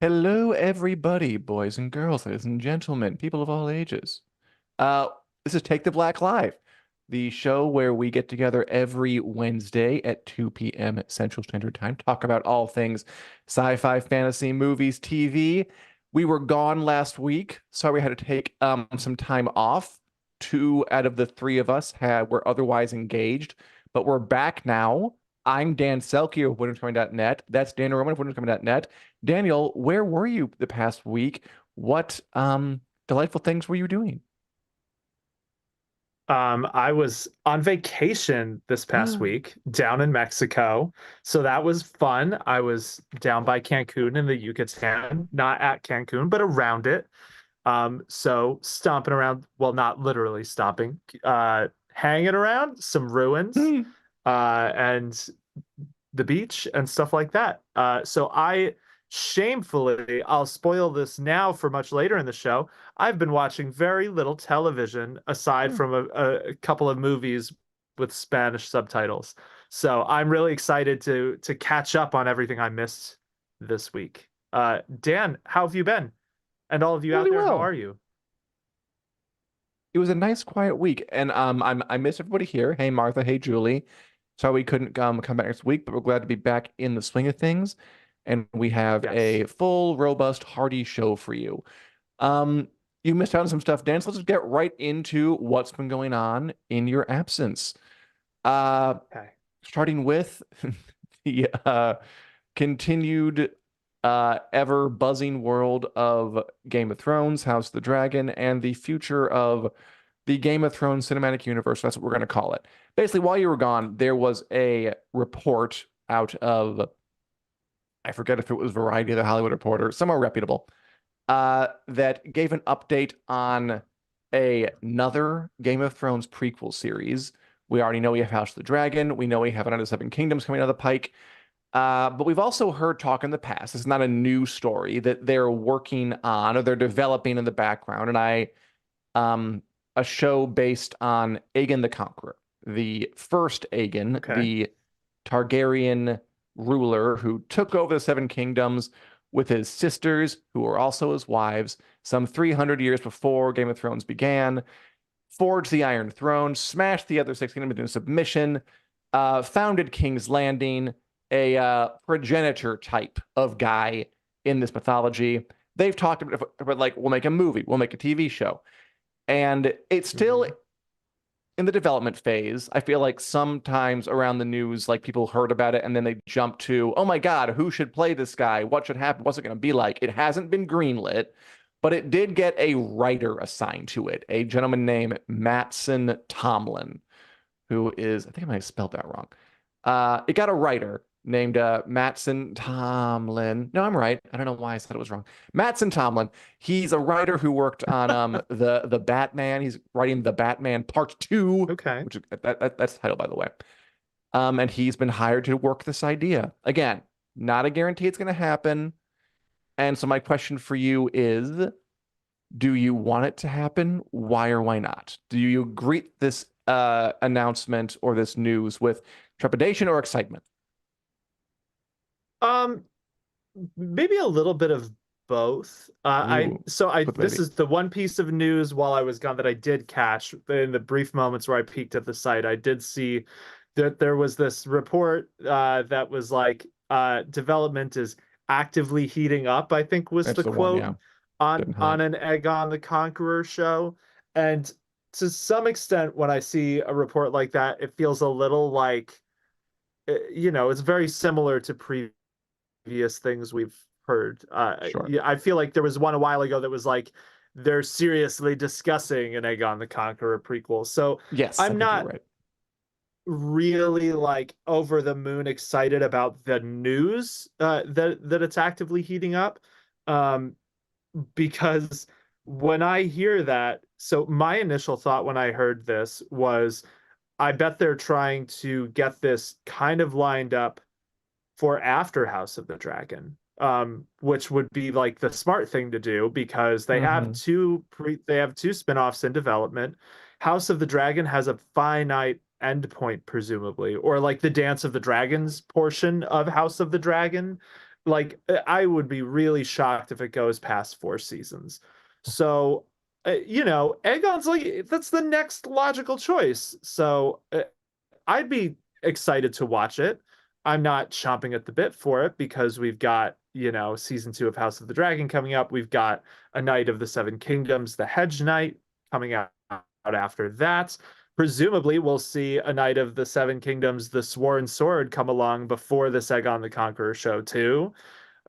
Hello, everybody, boys and girls, ladies and gentlemen, people of all ages. Uh, this is Take the Black Live, the show where we get together every Wednesday at 2 p.m. Central Standard Time, talk about all things sci-fi, fantasy, movies, TV. We were gone last week. Sorry we had to take some time off. Two out of the three of us were otherwise engaged, but we're back now. I'm Dan Selcke of WintersComing.net. That's Daniel Roman of WintersComing.net. Daniel, where were you the past week? What delightful things were you doing? I was on vacation this past week down in Mexico. So that was fun. I was down by Cancun in the Yucatan, not at Cancun, but around it. So stomping around, well, not literally stomping, hanging around some ruins, and the beach and stuff like that. So I shamefully, I'll spoil this now for much later in the show. I've been watching very little television aside from a couple of movies with Spanish subtitles. So I'm really excited to catch up on everything I missed this week. Dan, how have you been? And all of you out Really there, how well. are you? It was a nice, quiet week, and I miss everybody here. Hey, Martha. Hey, Julie. Sorry we couldn't come back next week, but we're glad to be back in the swing of things, and we have Yes. a full, robust, hearty show for you. Um, you missed out on some stuff, Dan. So let's just get right into what's been going on in your absence. Uh, Okay. Starting with the continued ever buzzing world of Game of Thrones, House of the Dragon, and the future of the Game of Thrones cinematic universe. That's what we're going to call it. Basically, while you were gone, there was a report out of, I forget if it was Variety or the Hollywood Reporter, somewhere reputable, that gave an update on another Game of Thrones prequel series. We already know we have House of the Dragon. We know we have another Seven Kingdoms coming down the pike. But we've also heard talk in the past, it's not a new story, that they're working on or they're developing in the background. Um, a show based on Aegon the Conqueror, the first Aegon, Okay. the Targaryen ruler who took over the Seven Kingdoms with his sisters, who were also his wives, some 300 years before Game of Thrones began, forged the Iron Throne, smashed the other six kingdoms into submission, founded King's Landing, a progenitor type of guy in this mythology. They've talked about like, we'll make a movie, we'll make a TV show. And it's still Mhm. in the development phase. I feel like sometimes around the news, like people heard about it and then they jump to, oh my God, who should play this guy? What should happen? What's it going to be like? It hasn't been greenlit, but it did get a writer assigned to it, a gentleman named Mattson Tomlin, who is, I think I might have spelled that wrong. It got a writer named Mattson Tomlin. No, I'm right. I don't know why I said it was wrong. Mattson Tomlin. He's a writer who worked on the Batman. He's writing the Batman Part Two, Okay. which is that's the title, by the way. And he's been hired to work this idea. Again, not a guarantee it's going to happen. And so my question for you is, do you want it to happen? Why or why not? Do you greet this announcement or this news with trepidation or excitement? Um, Maybe a little bit of both. Ooh, but This maybe. is the one piece of news while I was gone that I did catch in the brief moments where I peeked at the site. I did see that there was this report that was like development is actively heating up, I think was That's the the one, quote yeah. on Getting hot. an Aegon the Conqueror show. And to some extent, when I see a report like that, it feels a little like it's very similar to previous things we've heard. Sure. Yeah, I feel like there was one a while ago that was like they're seriously discussing an Aegon the Conqueror prequel. So Yes, I I'm think you're not right. really like over the moon excited about the news that it's actively heating up. Um, because when I hear that, so my initial thought when I heard this was, I bet they're trying to get this kind of lined up for after House of the Dragon, which would be like the smart thing to do because Hmm. they have two spin-offs in development. House of the Dragon has a finite endpoint, presumably, or like the Dance of the Dragons portion of House of the Dragon. like I would be really shocked if it goes past 4 seasons. So, Aegon's like that's the next logical choice. So, I'd be excited to watch it. I'm not chomping at the bit for it because we've got, season 2 of House of the Dragon coming up. We've got A Knight of the Seven Kingdoms, The Hedge Knight, coming out after that. Presumably, we'll see A Knight of the Seven Kingdoms, The Sworn Sword come along before the Aegon the Conqueror show too.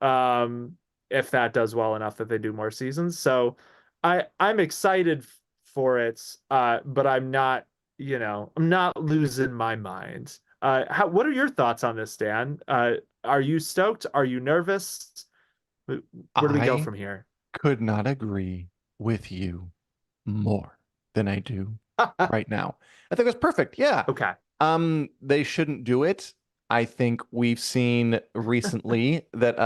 Um, if that does well enough that they do more seasons. So I'm excited for it, but I'm not losing my mind. What are your thoughts on this, Dan? Are you stoked? Are you nervous? Where do we go I from here? could not agree with you more than I do right now. I think that's perfect. Yeah. Okay. They shouldn't do it. I think we've seen recently that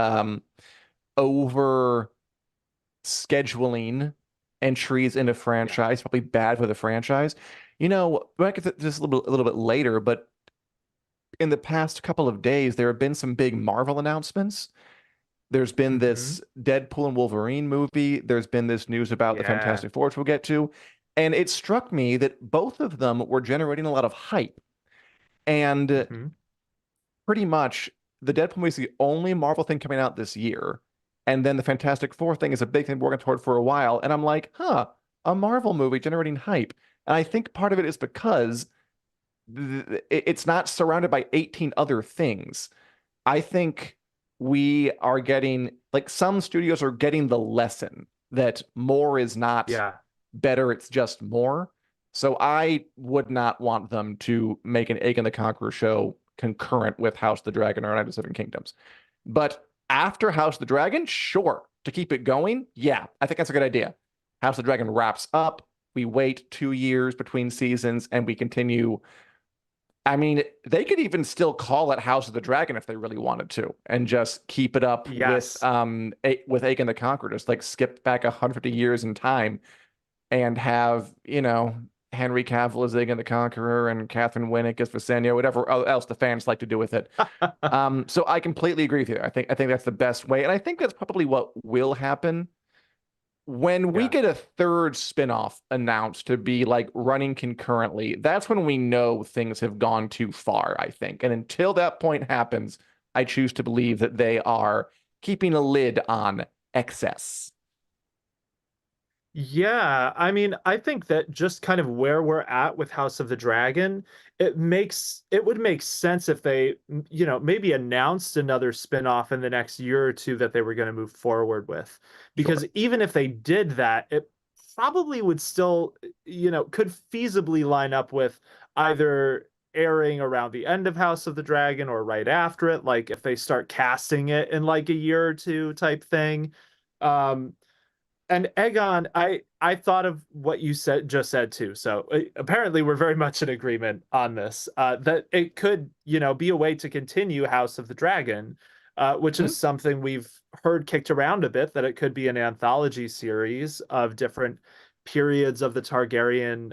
over scheduling entries in a Yeah. franchise probably bad for the franchise. We might get to this a little bit later, but in the past couple of days, there have been some big Marvel announcements. There's been Hmm. this Deadpool and Wolverine movie. There's been this news about the Yeah. Fantastic Four, which we'll get to. And it struck me that both of them were generating a lot of hype. And Hmm. pretty much the Deadpool movie is the only Marvel thing coming out this year. And then the Fantastic Four thing is a big thing we're working toward for a while. And I'm like, huh, a Marvel movie generating hype. And I think part of it is because it's not surrounded by 18 other things. I think we are getting, like, some studios are getting the lesson that more is not Yeah. better, it's just more. So I would not want them to make an Aegon the Conqueror show concurrent with House of the Dragon or Night of the Seven Kingdoms. But after House of the Dragon, sure, to keep it going, yeah, I think that's a good idea. House of the Dragon wraps up. We wait 2 years between seasons and we continue. I mean, they could even still call it House of the Dragon if they really wanted to, and just keep it up Yes. with Aegon the Conqueror, just like skip back 150 years in time and have, Henry Cavill as Aegon the Conqueror and Catherine Winnick as Visenya, whatever else the fans like to do with it. So I completely agree with you. I think that's the best way, and I think that's probably what will happen when we Yeah. get a third spinoff announced to be like running concurrently. That's when we know things have gone too far, I think. And until that point happens, I choose to believe that they are keeping a lid on excess. Yeah, I mean, I think that just kind of where we're at with House of the Dragon, it would make sense if they, maybe announced another spin-off in the next year or two that they were going to move forward with. Sure. Because even if they did that, it probably would still, could feasibly line up with either airing around the end of House of the Dragon or right after it, like if they start casting it in like a year or two type thing. Um, and Aegon, I thought of what you just said too. So apparently we're very much in agreement on this. That it could, be a way to continue House of the Dragon, which Mhm. is something we've heard kicked around a bit. That it could be an anthology series of different periods of the Targaryen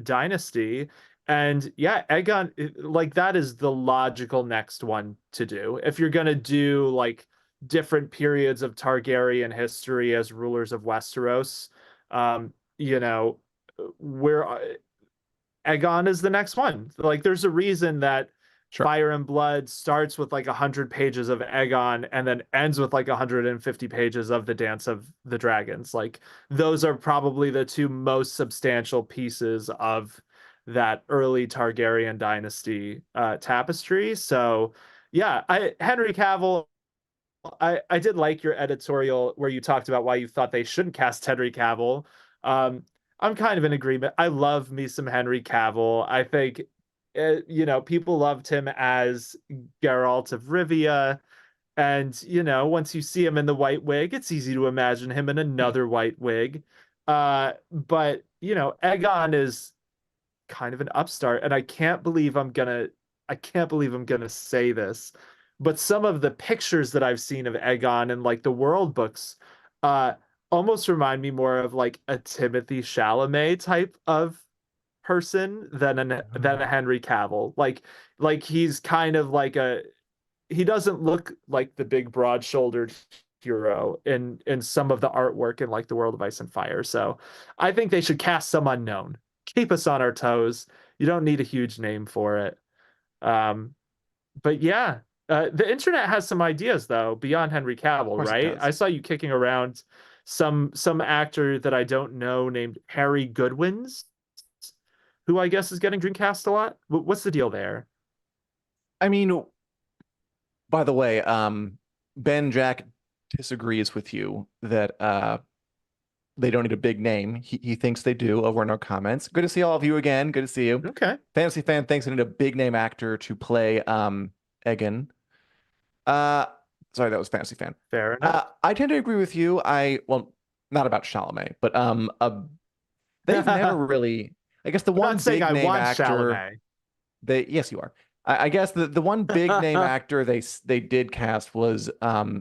dynasty. And yeah, Aegon, like that is the logical next one to do. If you're gonna do like different periods of Targaryen history as rulers of Westeros. Um, you know, where Aegon is the next one. Like, there's a reason that Sure. Fire and Blood starts with like 100 pages of Aegon and then ends with like 150 pages of the Dance of the Dragons. Like, those are probably the two most substantial pieces of that early Targaryen dynasty tapestry. So, yeah, Henry Cavill, I did like your editorial where you talked about why you thought they shouldn't cast Henry Cavill. Um, I'm kind of in agreement. I love me some Henry Cavill. I think, people loved him as Geralt of Rivia. And, once you see him in the white wig, it's easy to imagine him in another white wig. But, Aegon is kind of an upstart, and I can't believe I'm gonna say this, but some of the pictures that I've seen of Egon and like the world books, uh, almost remind me more of like a Timothy Chalamet type of person than a Henry Cavill. Like he's kind of like he doesn't look like the big broad-shouldered hero in some of the artwork in like the World of Ice and Fire. So I think they should cast some unknown. Keep us on our toes. You don't need a huge name for it. Um, but yeah, the internet has some ideas though beyond Henry Of Cavill, course it right? I does. saw you kicking around some actor that I don't know named Harry Goodwins, who I guess is getting Dreamcast a lot. What's the deal there? I mean, by the way, Ben Jack disagrees with you that they don't need a big name. He thinks they do over in our comments. Good to see all of you again. Good to see you. Okay, Fantasy fan thinks they need a big name actor to play Egan. Uh sorry, that was Fantasy fan. fair enough. I tend to agree with you. Well, not about Chalamet, but they've never I'm really, I guess the one not saying big I name want actor Chalamet. they yes you are. I guess the one big name actor they did cast was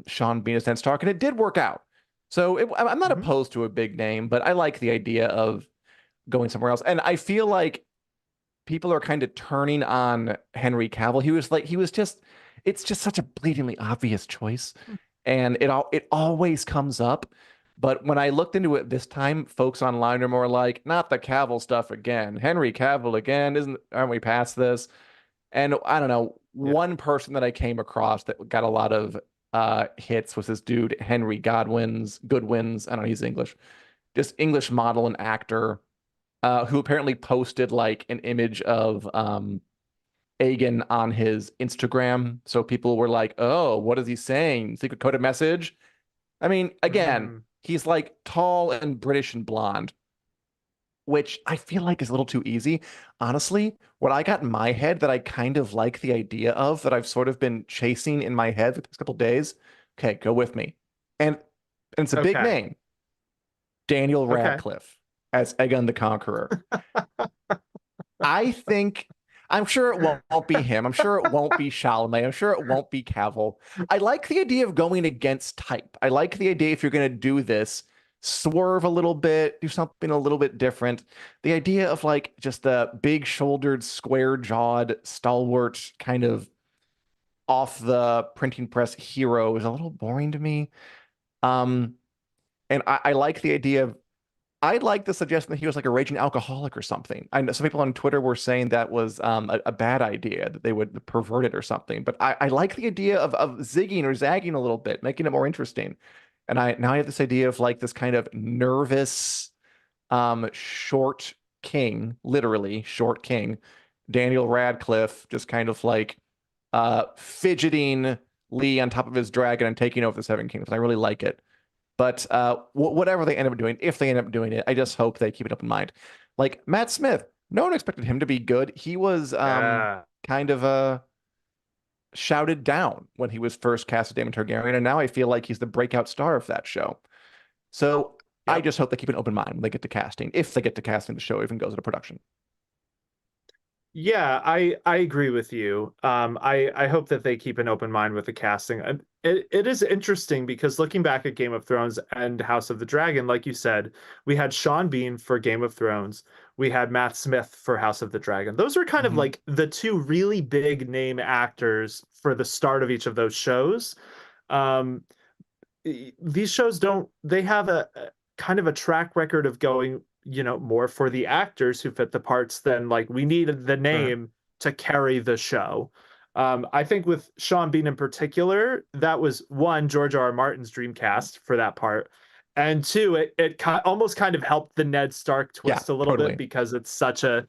Sean Bean as Ned Stark, and it did work out. So I'm not Mhm. opposed to a big name, but I like the idea of going somewhere else. And I feel like people are kind of turning on Henry Cavill. He was just it's just such a blatantly obvious choice. And it always comes up. But when I looked into it this time, folks online are more like, not the Cavill stuff again. Henry Cavill again. Aren't we past this? And I don't know, Yeah. one person that I came across that got a lot of hits was this dude, Henry Goodwins. I don't know, he's English. Just English model and actor who apparently posted like an image of Aegon on his Instagram. So people were like, "Oh, what is he saying? Secret coded message?" I mean, again, Mm, he's like tall and British and blonde, which I feel like is a little too easy. Honestly, what I got in my head that I kind of like the idea of that I've sort of been chasing in my head for the past couple days. Okay, go with me. And it's a big okay. name. Daniel Okay. Radcliffe as Aegon the Conqueror. I think I'm sure it won't be him. I'm sure it won't be Chalamet. I'm sure it won't be Cavill. I like the idea of going against type. I like the idea if you're going to do this, swerve a little bit, do something a little bit different. The idea of like just the big-shouldered, square-jawed, stalwart kind of off the printing press hero is a little boring to me. Um, and I like the idea of I like the suggestion that he was like a raging alcoholic or something. I know some people on Twitter were saying that was a bad idea, that they would pervert it or something. But I like the idea of zigging or zagging a little bit, making it more interesting. And I have this idea of like this kind of nervous, short king, literally short king, Daniel Radcliffe, just kind of like fidgeting Lee on top of his dragon and taking over the Seven Kingdoms. I really like it. But whatever they end up doing, if they end up doing it, I just hope they keep it up in mind. Like Matt Smith, no one expected him to be good. He was Yeah. kind of shouted down when he was first cast as Daemon Targaryen, and now I feel like he's the breakout star of that show. So I Yep. just hope they keep an open mind when they get to casting, if they get to casting the show even goes into production. Yeah, I agree with you. I hope that they keep an open mind with the casting. And it is interesting because looking back at Game of Thrones and House of the Dragon, like you said, we had Sean Bean for Game of Thrones, we had Matt Smith for House of the Dragon. Those are kind of Mhm. like the two really big name actors for the start of each of those shows. Um, these shows don't they have a kind of a track record of going, more for the actors who fit the parts than like we needed the Sure. name to carry the show. I think with Sean Bean in particular, that was one, George R. R. Martin's dream cast for that part. And two, almost kind of helped the Ned Stark Yeah, twist a little bit totally. because it's such a,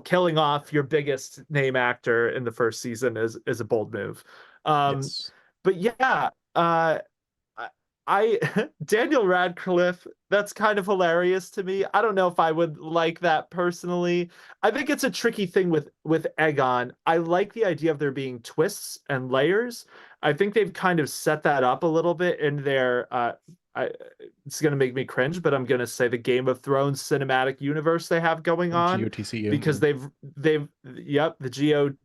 killing off your biggest name actor in the first season is a bold move. Um, Yes. but yeah, I, Daniel Radcliffe, that's kind of hilarious to me. I don't know if I would like that personally. I think it's a tricky thing with Egon. I like the idea of there being twists and layers. I think they've kind of set that up a little bit in their I, it's going to make me cringe, but I'm going to say the Game of Thrones cinematic universe they have going on GOTCU. because Mhm. they've yep, the GOTCU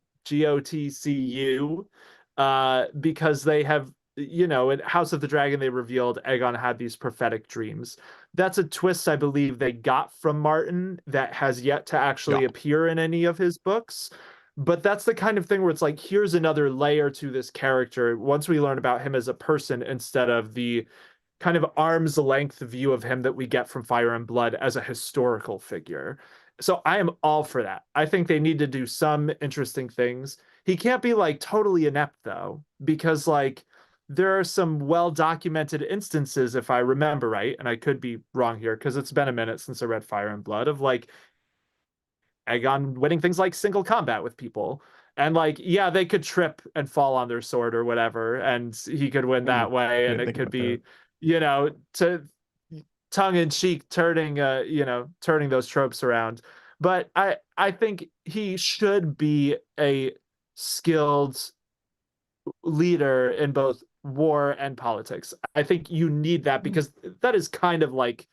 because they have in House of the Dragon, they revealed Aegon had these prophetic dreams. That's a twist I believe they got from Martin that has yet to Yeah. actually appear in any of his books. But that's the kind of thing where it's like, here's another layer to this character once we learn about him as a person instead of the kind of arm's length view of him that we get from Fire and Blood as a historical figure. So I am all for that. I think they need to do some interesting things. He can't be like totally inept though, because like there are some well documented instances, if I remember right, and I could be wrong here because it's been a minute since I read Fire and Blood, of like Aegon winning things like single combat with people. And like, yeah, they could trip and fall on their sword or whatever, and he could win Hmm. that way, I and didn't it think could about that. be, to tongue in cheek turning turning those tropes around. But I think he should be a skilled leader in both war and politics. I think you need that Hmm. because that is kind of like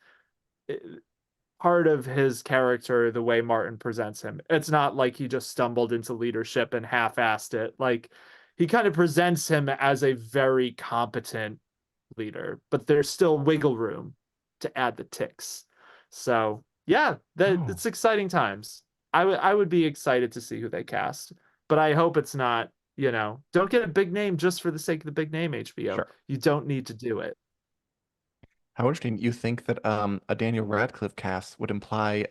part of his character, the way Martin presents him. It's not like he just stumbled into leadership and half-assed it. Like he kind of presents him as a very competent leader, but there's still wiggle room to add the ticks. So yeah, that Oh, it's exciting times. I would be excited to see who they cast, but I hope it's not, don't get a big name just for the sake of the big name, HBO. sure. You don't need to do it. How interesting. You think that a Daniel Radcliffe cast would imply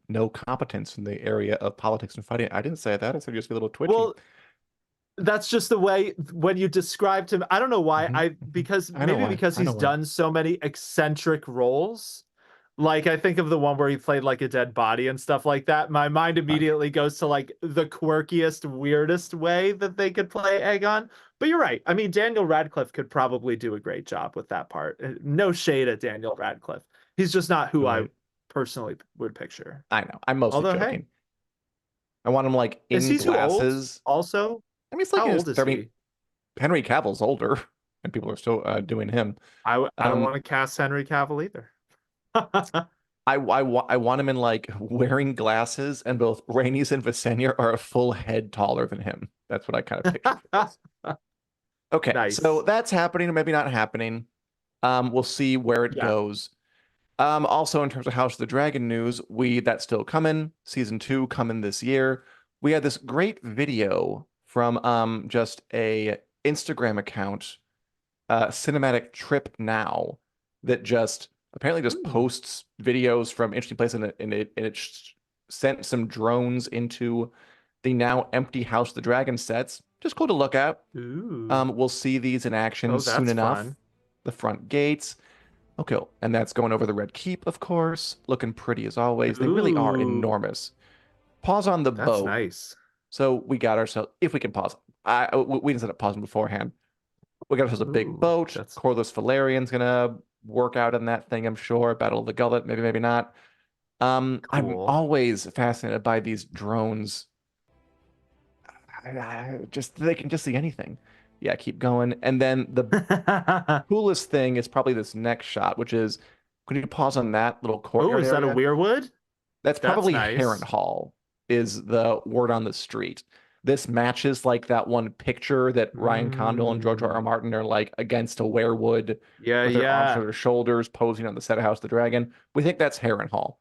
no competence in the area of politics and fighting? I didn't say that. I said just be a little twitchy. Well, that's just the way when you described him. I don't know why. Hmm. I Hmm. because I know maybe why. because I know he's why. done so many eccentric roles. Like I think of the one where he played like a dead body and stuff like that. My mind Right. immediately goes to like the quirkiest, weirdest way that they could play Aegon. But you're right. I mean, Daniel Radcliffe could probably do a great job with that part. No shade at Daniel Radcliffe. He's just not who I Right. personally would picture. I know. I'm mostly Although, hey, joking. I want him like is in he too old? glasses. Also, I mean, it's like how in his old is 30. he? Henry Cavill's older, and people are still doing him. I don't Um, want to cast Henry Cavill either. I want him in like wearing glasses, and both Rhaenys and Visenya are a full head taller than him. That's what I kind of picture for this. Okay, so Nice. that's happening or maybe not happening. We'll see where it Yeah. goes. Also in terms of House of the Dragon news, that's still coming. Season 2 coming this year. We had this great video from just a Instagram account, Cinematic Trip Now, that just apparently just Ooh. posts videos from interesting places, and it sent some drones into the now empty House of the Dragon sets. Just cool to look at. Ooh. We'll see these in action Oh, soon that's enough. fun. The front gates. Okay, and that's going over the Red Keep, of course. Looking pretty as always. They really are Ooh. enormous. Pause on the That's boat. nice. So we got ourselves, if we can pause. We didn't set up pausing beforehand. We got ourselves a big Ooh. boat. That's Corlys Valerian's gonna work out in that thing, I'm sure. Battle of the Gullet, maybe, maybe not. I'm cool. always fascinated by these drones. Just they can just see anything. Yeah, keep going. And then the coolest thing is probably this next shot, which is, could you pause on that little Oh, courtyard is that a area? weirwood? That's That's probably nice. Harrenhal, is the word on the street. This matches like that one picture that Ryan Condal and George R. R. Mm. Martin are like against a werewood Yeah, with their arms on yeah. their shoulders, posing on the set of House of the Dragon. We think that's Harrenhal,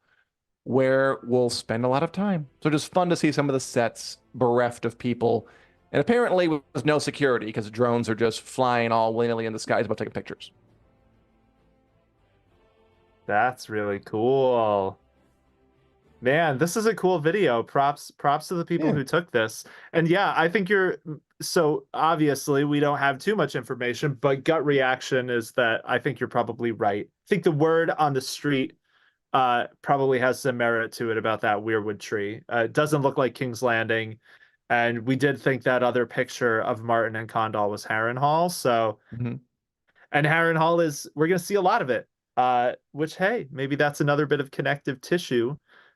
where we'll spend a lot of time. So just fun to see some of the sets bereft of people. And apparently with no security because drones are just flying all willy-nilly in the skies about taking pictures. That's really cool. Man, this is a cool video. Props to the people Yeah. who took this. And yeah, I think you're so obviously we don't have too much information, but gut reaction is that I think you're probably right. I think the word on the street probably has some merit to it about that weirwood tree. It doesn't look like King's Landing, and we did think that other picture of Martin and Condal was Harrenhal. So, Mhm. and Harrenhal is we're gonna see a lot of it. Which hey, maybe that's another bit of connective tissue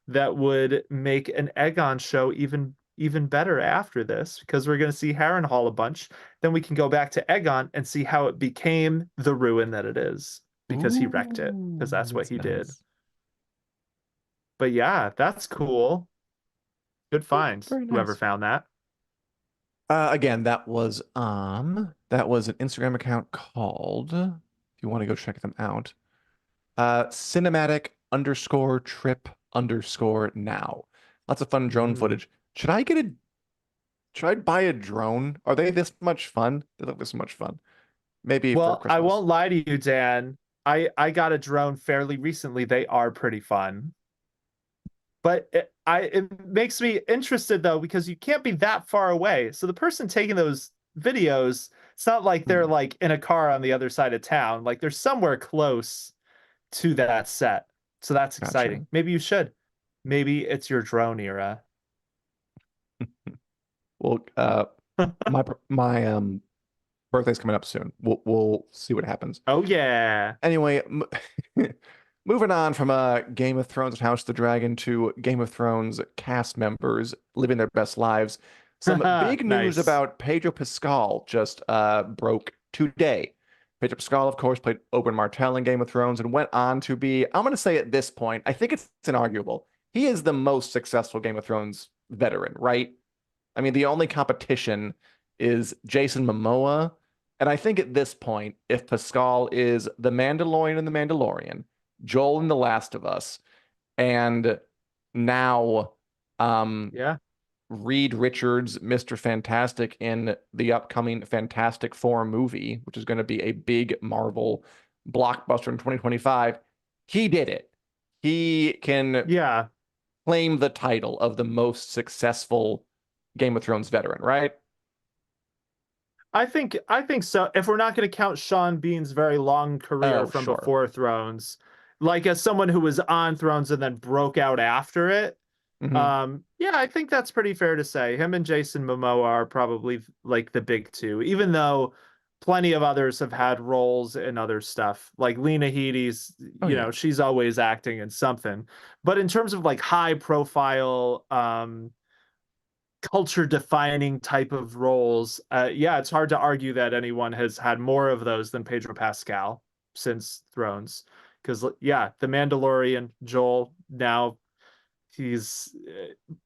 that would make an Egon show even better after this because we're gonna see Harrenhal a bunch. Then we can go back to Egon and see how it became the ruin that it is because he wrecked it because Ooh, that's what that's he did. nice. But yeah, that's cool. Good Yeah, find, very whoever nice. found that. Again, that was an Instagram account called, if you want to go check them out, cinematic underscore trip underscore now. Lots of fun drone Mm. footage. Should I get a Should I buy a drone? Are they this much fun? They look this much fun. Maybe for Well, I Christmas. won't lie to you, Dan. I got a drone fairly recently. They are pretty fun. But it makes me interested though, because you can't be that far away. So the person taking those videos, it's not like they're Hmm, like in a car on the other side of town. Like they're somewhere close to that set. So that's gotcha. exciting. Maybe you should. Maybe it's your drone era. Well, my birthday's coming up soon. We'll see what happens. Oh yeah. Anyway, moving on from Game of Thrones and House of the Dragon to Game of Thrones cast members living their best lives. Some big news Nice. about Pedro Pascal just broke today. Pedro Pascal, of course, played Oberyn Martell in Game of Thrones and went on to be, I'm going to say at this point, I think it's inarguable. He is the most successful Game of Thrones veteran, right? I mean, the only competition is Jason Momoa. And I think at this point, if Pascal is the Mandalorian and the Mandalorian, Joel in The Last of Us, and now um, Yeah. Reed Richards, Mr. Fantastic in the upcoming Fantastic Four movie, which is going to be a big Marvel blockbuster in 2025, he did it. He can Yeah. claim the title of the most successful Game of Thrones veteran, right? I think so. If we're not going to count Sean Bean's very long career Oh, from sure. before Thrones, like as someone who was on Thrones and then broke out after it, Hmm. yeah, I think that's pretty fair to say. Him and Jason Momoa are probably like the big two, even though plenty of others have had roles in other stuff. Like Lena Headey's, Oh, yeah. she's always acting in something. But in terms of like high profile, culture defining type of roles, yeah, it's hard to argue that anyone has had more of those than Pedro Pascal since Thrones. Because, yeah, The Mandalorian, Joel, now he's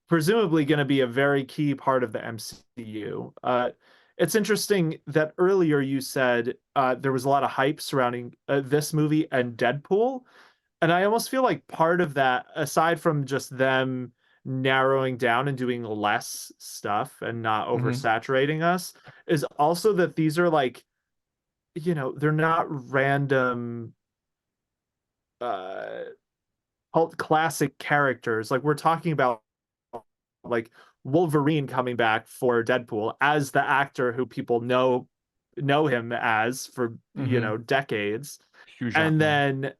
presumably going to be a very key part of the MCU. It's interesting that earlier you said there was a lot of hype surrounding this movie and Deadpool. And I almost feel like part of that, aside from just them narrowing down and doing less stuff and not Hmm. oversaturating us, is also that these are like, they're not random uh cult classic characters. Like we're talking about like Wolverine coming back for Deadpool as the actor who people know him as for, Hmm. decades. Hugh And Jackman. then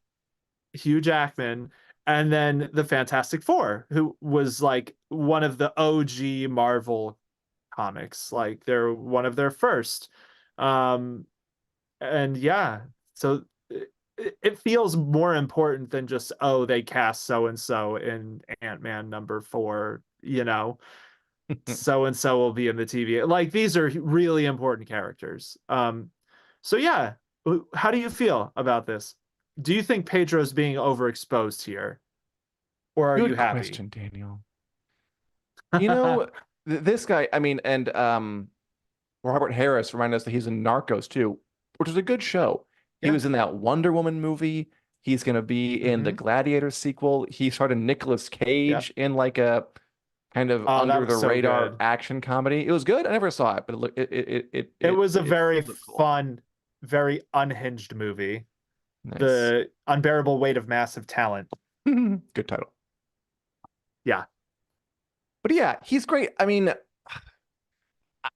Hugh Jackman, and then the Fantastic Four, who was like one of the OG Marvel comics. Like they're one of their first. Um, and yeah, so it feels more important than just, oh, they cast so and so in Ant-Man #4, so and so will be in the TV. Like these are really important characters. So yeah, how do you feel about this? Do you think Pedro's being overexposed here, or are you Good happy? question, Daniel. You know, this guy, I mean, and Robert Harris reminded us that he's in Narcos too, which is a good show. He Yeah. was in that Wonder Woman movie. He's going to be in the Hmm. Gladiator sequel. He started Nicolas Yep. Cage in like a kind of Oh, that under was the so radar good. action comedy. It was good. I never saw it, but it looked It was a it very looked cool. fun, very unhinged movie. Nice. The unbearable weight of massive talent. Good title. Yeah. But yeah, he's great. I mean,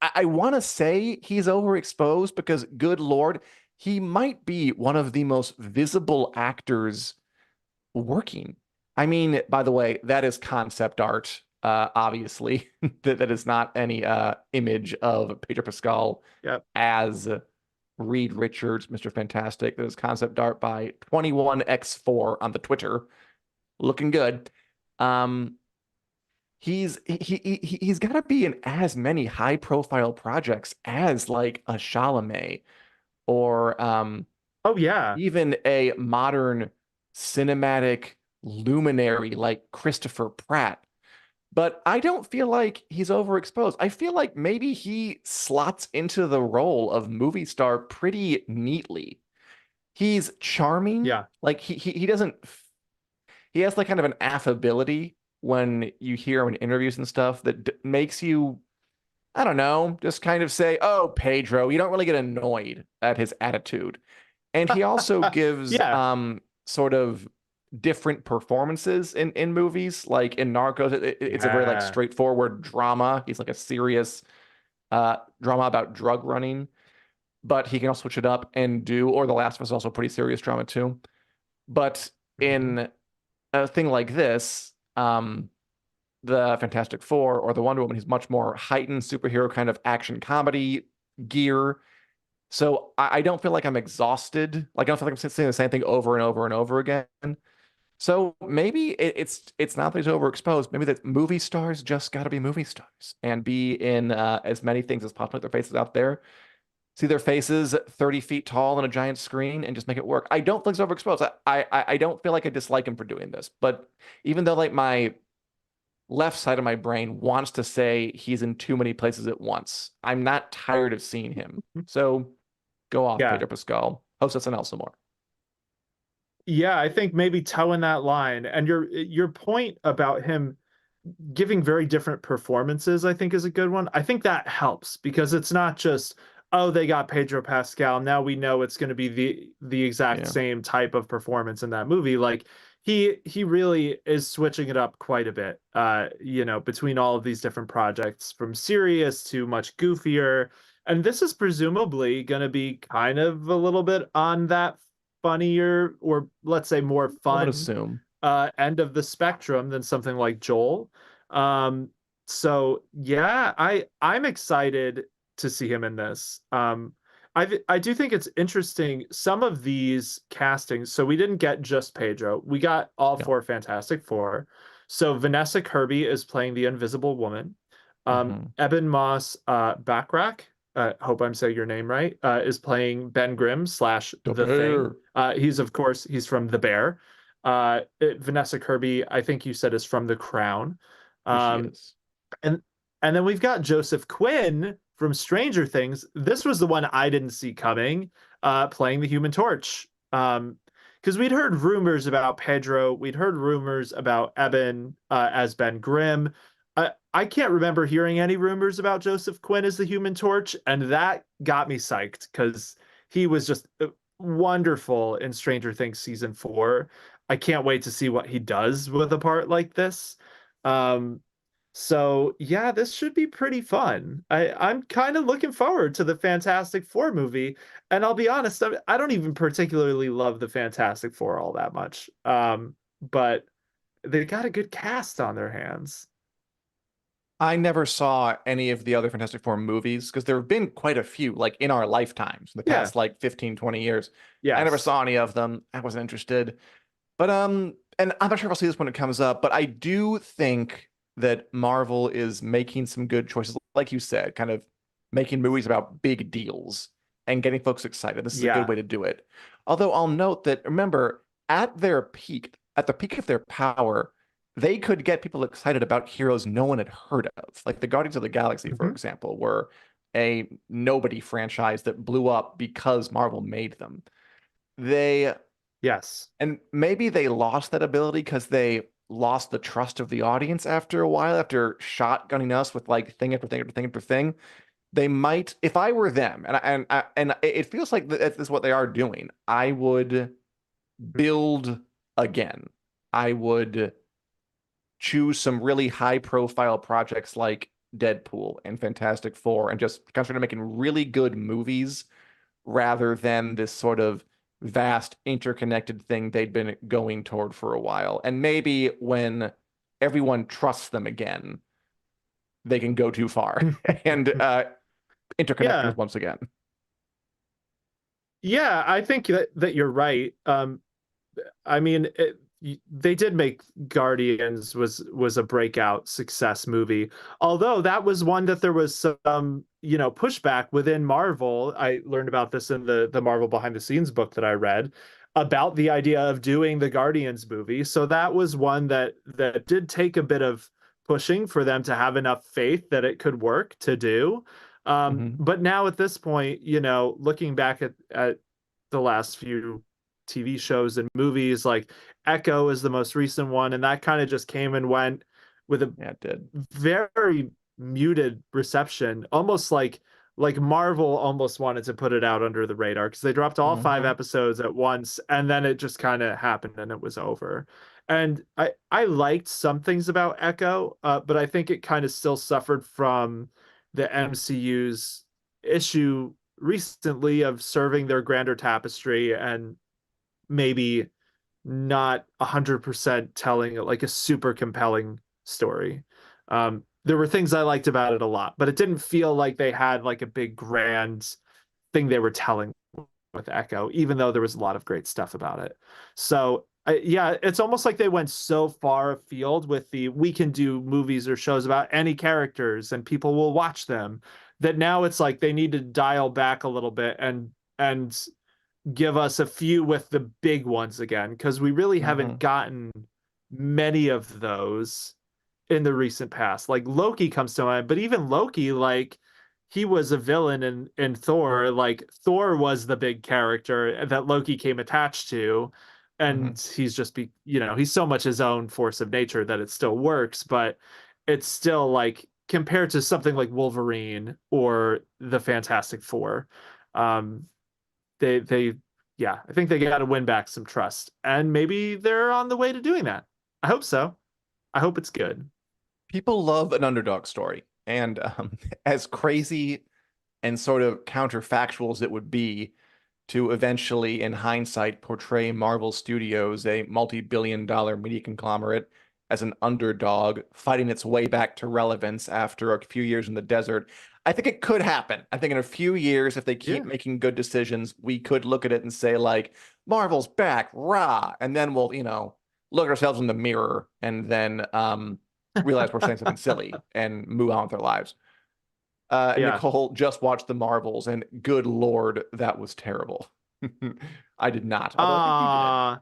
I want to say he's overexposed because, good Lord, he might be one of the most visible actors working. I mean, by the way, that is concept art, obviously. That is not any image of Pedro Pascal Yep. as Reed Richards, Mr. Fantastic. That is concept art by 21x4 on the Twitter. Looking good. Um, he's got to be in as many high profile projects as like a Chalamet or Oh yeah. even a modern cinematic luminary like Christopher Pratt. But I don't feel like he's overexposed. I feel like maybe he slots into the role of movie star pretty neatly. He's charming. Yeah. Like he doesn't he has like kind of an affability when you hear him in interviews and stuff that makes you I don't know, just kind of say, "Oh, Pedro," you don't really get annoyed at his attitude. And he also gives Yeah. sort of different performances in movies. Like in Narcos, it's a very like Yeah. straightforward drama. He's like a serious drama about drug running, but he can also switch it up and do, or The Last of Us is also pretty serious drama too. But Mhm. in a thing like this, the Fantastic Four or the Wonder Woman, he's much more heightened superhero kind of action comedy gear. So I don't feel like I'm exhausted. Like I don't feel like I'm saying the same thing over and over and over again. So maybe it's not that he's overexposed. Maybe that movie stars just got to be movie stars and be in as many things as possible. Put their faces out there, see their faces 30 feet tall on a giant screen, and just make it work. I don't think he's overexposed. I don't feel like I dislike him for doing this. But even though like my left side of my brain wants to say he's in too many places at once, I'm not tired of seeing him. So go off, Yeah. Pedro Pascal. Host SNL some more. Yeah, I think maybe toeing that line, and your point about him giving very different performances, I think is a good one. I think that helps because it's not just, oh, they got Pedro Pascal. Now we know it's going to be the exact Yeah. same type of performance in that movie. Like he really is switching it up quite a bit. Between all of these different projects, from serious to much goofier. And this is presumably going to be kind of a little bit on that funnier, or let's say more I would fun assume. end of the spectrum than something like Joel. Um, so yeah, I'm excited to see him in this. I do think it's interesting some of these castings. So we didn't get just Pedro. We got all Yeah. four Fantastic Four. So Vanessa Kirby is playing the Invisible Woman. Hmm. Eben Moss Backrack, hope I'm saying your name right, is playing Ben Grimm slash The The Thing. bear. He's from The Bear. Vanessa Kirby, I think you said, is from The Crown. She Um, is. and and then we've got Joseph Quinn from Stranger Things. This was the one I didn't see coming, playing the Human Torch. Because we'd heard rumors about Pedro, we'd heard rumors about Eben as Ben Grimm. I can't remember hearing any rumors about Joseph Quinn as the Human Torch, and that got me psyched because he was just wonderful in Stranger Things season 4. I can't wait to see what he does with a part like this. Um, so yeah, this should be pretty fun. I'm kind of looking forward to the Fantastic Four movie, and I'll be honest, I don't even particularly love the Fantastic Four all that much. But they got a good cast on their hands. I never saw any of the other Fantastic Four movies because there have been quite a few, like in our lifetimes, in the Yeah, past like 15, 20 years. I never yes. saw any of them. I wasn't interested. But and I'm not sure if I'll see this when it comes up, but I do think that Marvel is making some good choices, like you said, kind of making movies about big deals and getting folks excited. This is a good Yeah. way to do it. Although I'll note that remember, at their peak, at the peak of their power, they could get people excited about heroes no one had heard of. Like the Guardians of the Galaxy, for Mhm. example, were a nobody franchise that blew up because Marvel made them. They Yes. and maybe they lost that ability because they lost the trust of the audience after a while, after shotgunning us with like thing after thing after thing after thing. They might, if I were them, and it feels like this is what they are doing. I would build again. I would choose some really high profile projects like Deadpool and Fantastic Four and just concentrate on making really good movies rather than this sort of vast interconnected thing they'd been going toward for a while. And maybe when everyone trusts them again, they can go too far and interconnect things Yeah. once again. Yeah, I think that you're right. I mean, they did make Guardians was a breakout success movie. Although that was one that there was some, pushback within Marvel. I learned about this in the Marvel behind the scenes book that I read about the idea of doing the Guardians movie. So that was one that did take a bit of pushing for them to have enough faith that it could work to do. Hmm. But now at this point, looking back at the last few TV shows and movies. Like Echo is the most recent one, and that kind of just came and went with a Yeah, it did. very muted reception, almost like Marvel almost wanted to put it out under the radar because they dropped all five Hmm. episodes at once and then it just kind of happened and it was over. And I liked some things about Echo, but I think it kind of still suffered from the MCU's issue recently of serving their grander tapestry and maybe not 100% telling like a super compelling story. There were things I liked about it a lot, but it didn't feel like they had like a big grand thing they were telling with Echo, even though there was a lot of great stuff about it. So yeah, it's almost like they went so far afield with the we can do movies or shows about any characters and people will watch them that now it's like they need to dial back a little bit and give us a few with the big ones again because we really haven't Hmm. gotten many of those in the recent past. Like Loki comes to mind, but even Loki, like he was a villain in Thor. Like Thor was the big character that Loki came attached to, Hmm. and he's just he's so much his own force of nature that it still works, but it's still like compared to something like Wolverine or the Fantastic Four, um, they yeah, I think they got to win back some trust, and maybe they're on the way to doing that. I hope so. I hope it's good. People love an underdog story. And as crazy and sort of counterfactual as it would be to eventually, in hindsight, portray Marvel Studios, a multi-billion-dollar media conglomerate, as an underdog fighting its way back to relevance after a few years in the desert. I think it could happen. I think in a few years, if they keep Yeah. making good decisions, we could look at it and say, like, Marvel's back, rah. And then we'll, look at ourselves in the mirror and then realize we're saying something silly and move on with our lives. Yeah. Nicole just watched The Marvels, and good Lord, that was terrible. I did not, although I think you did. Uh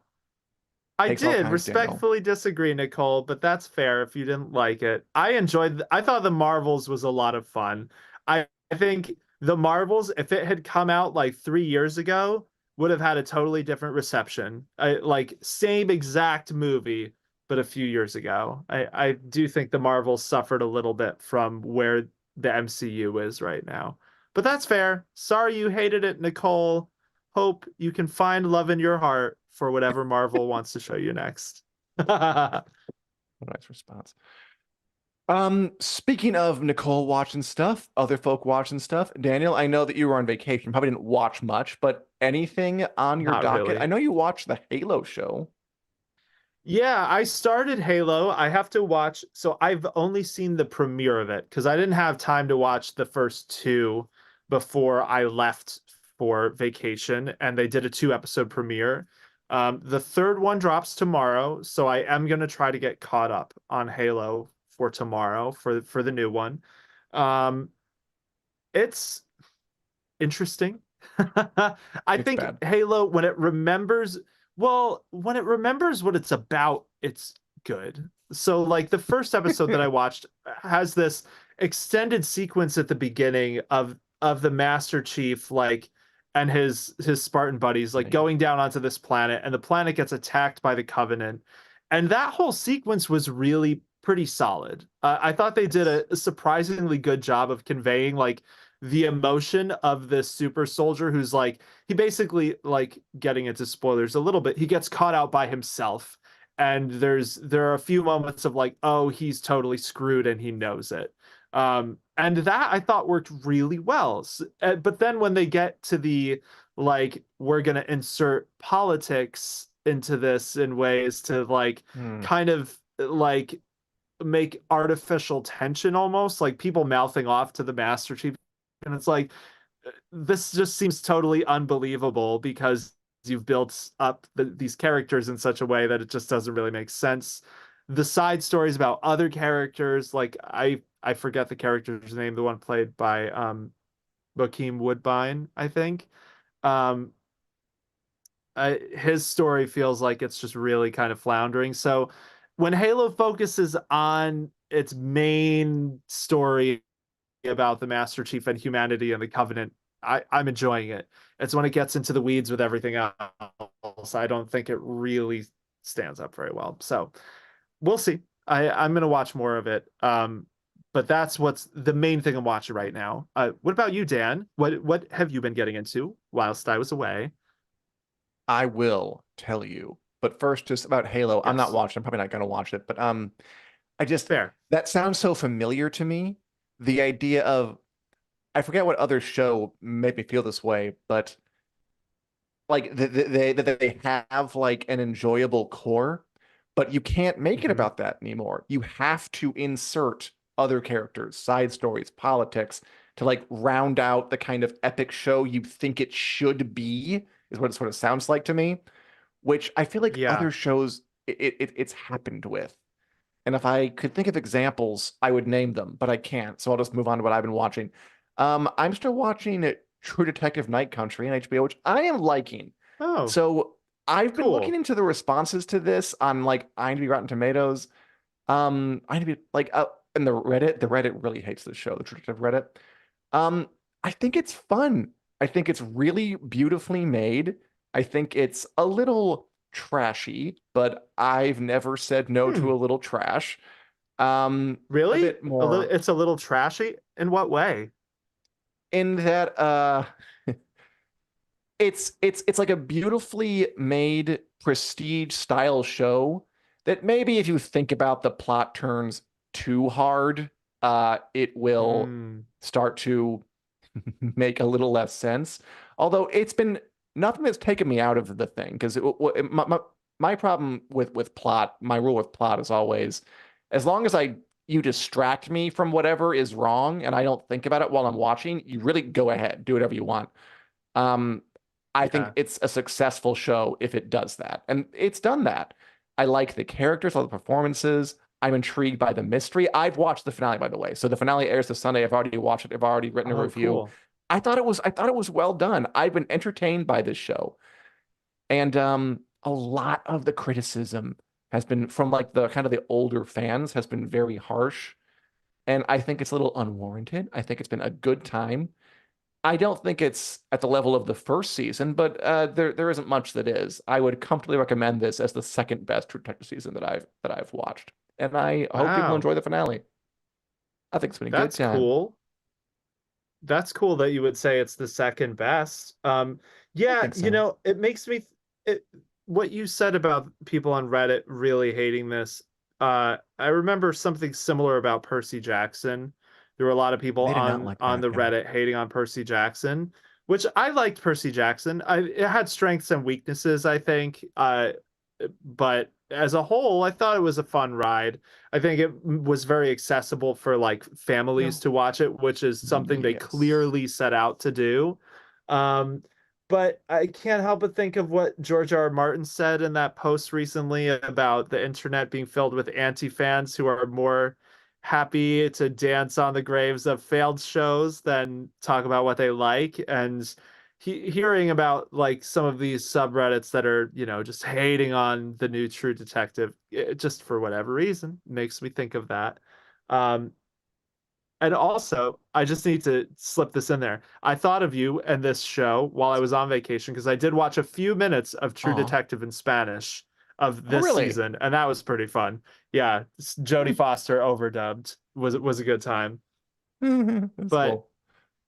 I Takes all did kinds, Daniel. respectfully disagree, Nicole, but that's fair if you didn't like it. I thought The Marvels was a lot of fun. I think The Marvels, if it had come out like 3 years ago, would have had a totally different reception. Like same exact movie, but a few years ago. I do think The Marvels suffered a little bit from where the MCU is right now. But that's fair. Sorry you hated it, Nicole. Hope you can find love in your heart for whatever Marvel wants to show you next. What a nice response. Speaking of Nicole watching stuff, other folk watching stuff, Daniel, I know that you were on vacation, probably didn't watch much, but anything on your Not docket? I really. know you watched the Halo show. Yeah, I started Halo. I have to watch, so I've only seen the premiere of it because I didn't have time to watch the first two before I left for vacation, and they did a two-episode premiere. The third one drops tomorrow, so I am gonna try to get caught up on Halo for tomorrow for the new one. Um, it's interesting. I It's think bad. Halo, when it remembers what it's about, it's good. So, like the first episode that I watched has this extended sequence at the beginning of the Master Chief, like, and his Spartan buddies, like Name. going down onto this planet, and the planet gets attacked by the Covenant, and that whole sequence was really pretty solid. I thought they did Yes. a surprisingly good job of conveying like the emotion of this super soldier who's like he basically like getting into spoilers a little bit he gets caught out by himself and there are a few moments of like oh he's totally screwed and he knows it and that I thought worked really well but then when they get to the like we're going to insert politics into this in ways to like Hmm. kind of like make artificial tension almost like people mouthing off to the Master Chief and it's like this just seems totally unbelievable because you've built up these characters in such a way that it just doesn't really make sense. The side stories about other characters, like I forget the character's name, the one played by Bokeem Woodbine, I think. Um, his story feels like it's just really kind of floundering. So when Halo focuses on its main story about the Master Chief and humanity and the Covenant, I'm enjoying it. It's when it gets into the weeds with everything else, I don't think it really stands up very well. So we'll see. I'm gonna watch more of it. but that's what's the main thing I'm watching right now. What about you, Dan? What have you been getting into whilst I was away? I will tell you. But first, just about Halo. I'm not Yes, watching. I'm probably not going to watch it. But I just fair. that sounds so familiar to me. The idea of I forget what other show made me feel this way, but like they have like an enjoyable core, but you can't make it Hmm. about that anymore. You have to insert other characters, side stories, politics to like round out the kind of epic show you think it should be, is what it sort of sounds like to me, which I feel like Yeah. other shows it's happened with. And if I could think of examples, I would name them, but I can't. So I'll just move on to what I've been watching. I'm still watching True Detective Night Country on HBO, which I am liking. Oh, So I've been looking cool. into the responses to this on like IMDb Rotten Tomatoes. IMDb like and the Reddit really hates this show, the True Detective Reddit. Um, I think it's fun. I think it's really beautifully made. I think it's a little trashy, but I've never said no Hmm. to a little trash. A Really? bit A little, more it's a little trashy. In what way? in that it's like a beautifully made prestige style show that maybe if you think about the plot turns too hard, it will Hmm. start to make a little less sense. Although it's been nothing that's taken me out of the thing because my problem with plot, my rule with plot is always as long as you distract me from whatever is wrong and I don't think about it while I'm watching, you really go ahead, do whatever you want. Um, I think Yeah. it's a successful show if it does that. And it's done that. I like the characters, all the performances. I'm intrigued by the mystery. I've watched the finale, by the way. So the finale airs this Sunday. I've already watched it. I've already written a Oh, review. cool. I thought it was well done. I've been entertained by this show. And a lot of the criticism has been from like the kind of the older fans has been very harsh. And I think it's a little unwarranted. I think it's been a good time. I don't think it's at the level of the first season, but there isn't much that is. I would comfortably recommend this as the second best True Detective season that I've watched, and I hope people Wow. enjoy the finale. I think it's been a good That's time. cool. That's cool that you would say it's the second best. I Yeah, think so. it makes me it what you said about people on Reddit really hating this. I remember something similar about Percy Jackson. There were a lot of people They did not like on that. the Yeah, Reddit hating on Percy Jackson, which I liked Percy Jackson. It had strengths and weaknesses, I think. But as a whole, I thought it was a fun ride. I think it was very accessible for like families no, to watch it, which is something they yes, clearly set out to do. Um, but I can't help but think of what George R. R. Martin said in that post recently about the internet being filled with anti-fans who are more happy to dance on the graves of failed shows than talk about what they like. And hearing about like some of these subreddits that are, just hating on the new True Detective, just for whatever reason, makes me think of that. Um, and also, I just need to slip this in there. I thought of you and this show while I was on vacation because I did watch a few minutes of True aw, Detective in Spanish of oh this really? season, and that was pretty fun. Yeah, Jodie Hmm. Foster overdubbed was a good time. That's But cool.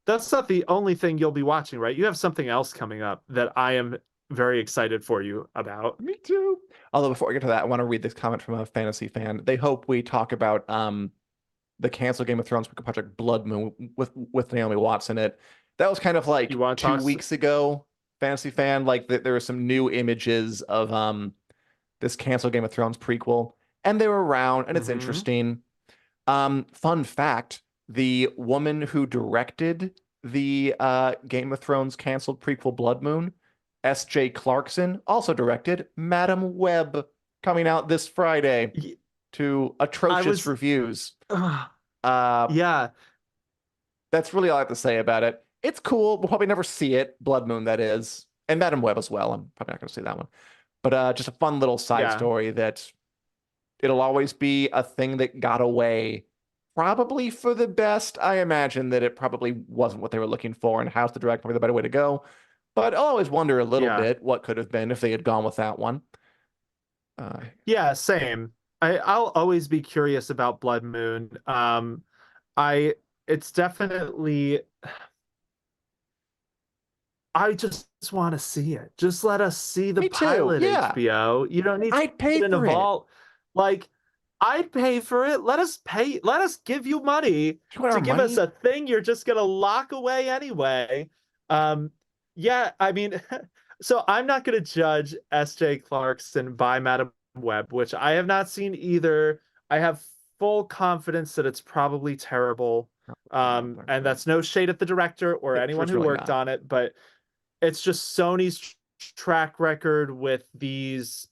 that's not the only thing you'll be watching, right? You have something else coming up that I am very excited for you about. Me too. Although before I get to that, I want to read this comment from a fantasy fan. They hope we talk about the canceled Game of Thrones project Blood Moon with Naomi Watts in it. That was kind of You like want to two talk? weeks ago. Fantasy fan, like there were some new images of this canceled Game of Thrones prequel, and they were around, and it's Mm-hmm. interesting. Fun fact: the woman who directed the Game of Thrones canceled prequel Blood Moon, S.J. Clarkson, also directed Madam Web, coming out this Friday to I atrocious was, reviews. uh, Uh, yeah, that's really all I have to say about it. It's cool. We'll probably never see it. Blood Moon, that is. And Madam Web as well. I'm probably not going to see that one. But just a fun little side yeah, story that it'll always be a thing that got away. Probably for the best. I imagine that it probably wasn't what they were looking for, and House the Dragon probably the better way to go. But I'll always wonder a little yeah. bit what could have been if they had gone with that one. Yeah, same. I'll always be curious about Blood Moon. I it's definitely I just want to see it. Just let us see the Me too. pilot, Yeah. HBO. You don't need to I'd pay put it in a for it. vault. Like, I'd pay for it. Let us give you money You want our to give us money? a thing you're just gonna lock away anyway. Um, yeah, I mean, so I'm not gonna judge S.J. Clarkson by Madam Web, which I have not seen either. I have full confidence that it's probably terrible. No, they're And great. that's no shade at the director or anyone There's who really worked not. on it, but it's just Sony's track record with these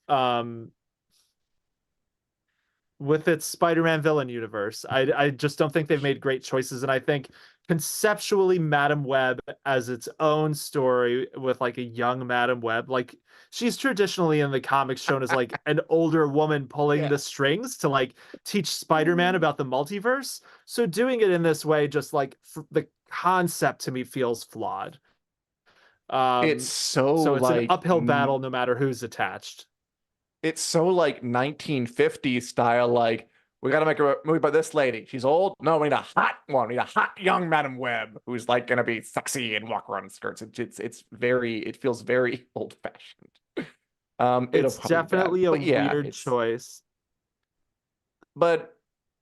with its Spider-Man villain universe. I just don't think they've made great choices, and I think conceptually Madam Web as its own story with like a young Madam Web, like she's traditionally in the comics shown as like an older woman pulling Yeah. the strings to like teach Spider-Man about the multiverse. So doing it in this way just like the concept to me feels flawed. It's Um, so so it's an like uphill battle no matter who's attached. it's so like 1950s style. Like we got to make a movie about this lady. She's old. No, we need a hot one. We need a hot young Madam Web who's like gonna be sexy and walk around in skirts. It's very. It feels very old fashioned. It'll It's probably be bad, definitely a but yeah, weird it's. choice. But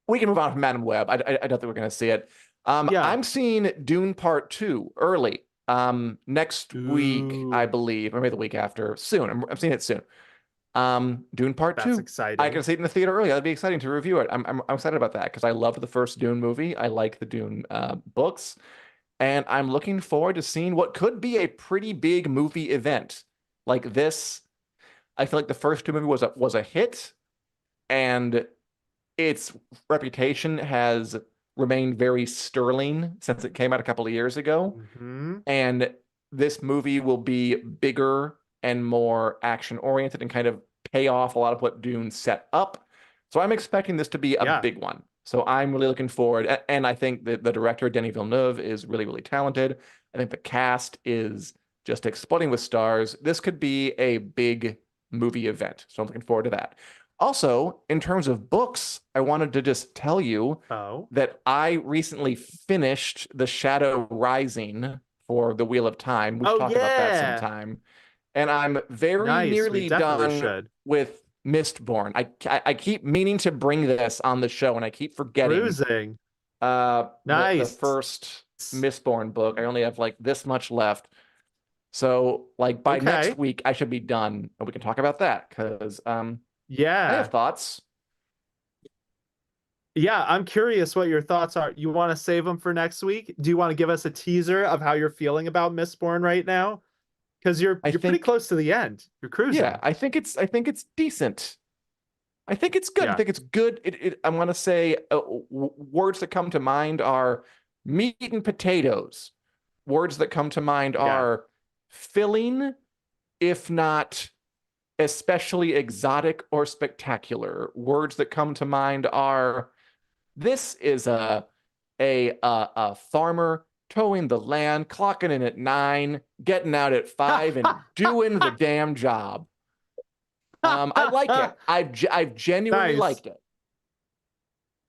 we can move on from Madam Web. I don't think we're gonna see it. Yeah. I'm seeing Dune Part Two early. Next week, I Ooh, believe, or maybe the week after. Soon. I'm seeing it soon. Dune Part that's Two. I can exciting. see it in the theater early. That'd be exciting to review it. I'm excited about that because I loved the first Dune movie. I like the Dune books, and I'm looking forward to seeing what could be a pretty big movie event like this. I feel like the first Dune movie was a hit, and its reputation has remained very sterling since it came out a couple of years ago. Hmm. And this movie will be bigger and more action oriented and kind of pay off a lot of what Dune set up. So I'm expecting this to be a Yeah. big one. So I'm really looking forward. And I think that the director, Denis Villeneuve, is really, really talented. I think the cast is just exploding with stars. This could be a big movie event. So I'm looking forward to that. Also, in terms of books, I wanted to just tell you Oh, that I recently finished The Shadow Rising for the Wheel of Time. We should oh talk about that yeah. sometime. And I'm very Nice. We nearly definitely done should. with Mistborn. I keep meaning to bring this on the show, and I keep forgetting. Cruising. The Nice. first Mistborn book. I only have like this much left. So like by next Okay. week, I should be done, and we can talk about that because I have Yeah. thoughts. Yeah, I'm curious what your thoughts are. You want to save them for next week? Do you want to give us a teaser of how you're feeling about Mistborn right now? Because I you're pretty think, close to the end. You're yeah, cruising. I think it's decent. I think it's good. I Yeah. think it's good. I want to say words that come to mind are meat and potatoes. Words that come to mind Yeah. are filling, if not especially exotic or spectacular. Words that come to mind are this is a farmer towing the land, clocking in at 9, getting out at 5, and doing the damn job. I like it. I've genuinely Nice. liked it.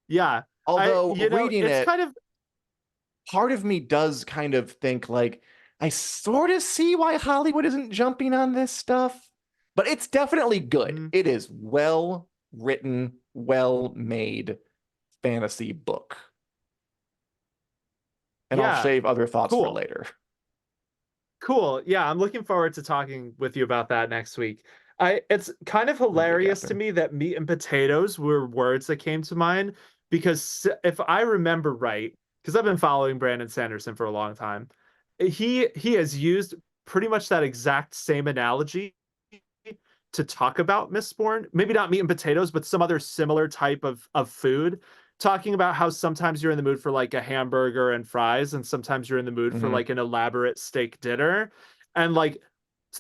Yeah. Although reading It's it, kind of part of me does kind of think like I sort of see why Hollywood isn't jumping on this stuff, but it's definitely good. mm, It is well written, well made fantasy book. And I'll yeah, save other thoughts for cool. later. Cool. Yeah, I'm looking forward to talking with you about that next week. I It's kind of Or the week hilarious to after. me that meat and potatoes were words that came to mind because if I remember right, because I've been following Brandon Sanderson for a long time, he has used pretty much that exact same analogy to talk about Mistborn. Maybe not meat and potatoes, but some other similar type of food. Talking about how sometimes you're in the mood for like a hamburger and fries, and sometimes you're in the mood for Hmm. like an elaborate steak dinner. And like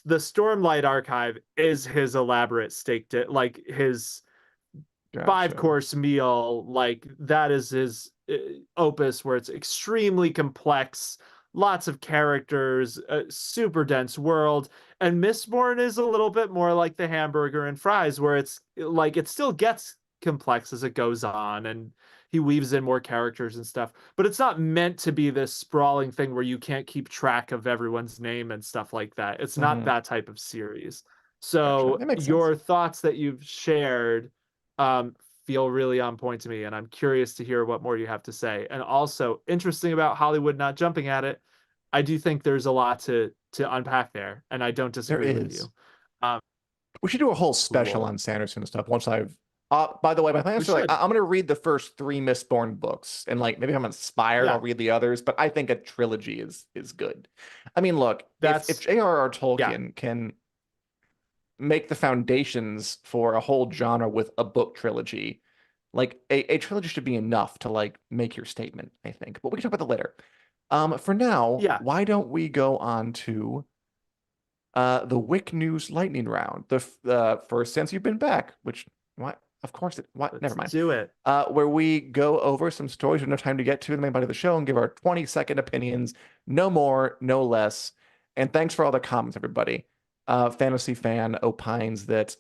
the Stormlight Archive is his elaborate like his five Gotcha. course meal. Like that is his opus where it's extremely complex, lots of characters, a super dense world. And Mistborn is a little bit more like the hamburger and fries, where it's like it still gets complex as it goes on, and he weaves in more characters and stuff, but it's not meant to be this sprawling thing where you can't keep track of everyone's name and stuff like that. It's not Hmm. that type of series. Gotcha. So That makes sense. your thoughts that you've shared um, feel really on point to me, and I'm curious to hear what more you have to say. And also interesting about Hollywood not jumping at it. I do think there's a lot to unpack there, and I don't There disagree with is. you. Um, We should do a whole special cool. on Sanderson and stuff once I've. By the way, my We plans are like should. I'm gonna read the first three Mistborn books, and like maybe if I'm inspired, I'll Yeah, read the others. But I think a trilogy is good. I mean, look, if that's J.R.R. yeah. Tolkien can make the foundations for a whole genre with a book trilogy, like a trilogy should be enough to like make your statement, I think. But we can talk about that later. For now, Yeah. why don't we go on to the WiC News Lightning Round, the first since you've been back, which what of course it what never Let's mind. do it. Where we go over some stories with no time to get to in the main body of the show and give our 20-second opinions, no more, no less. And thanks for all the comments, everybody. Fantasy fan opines that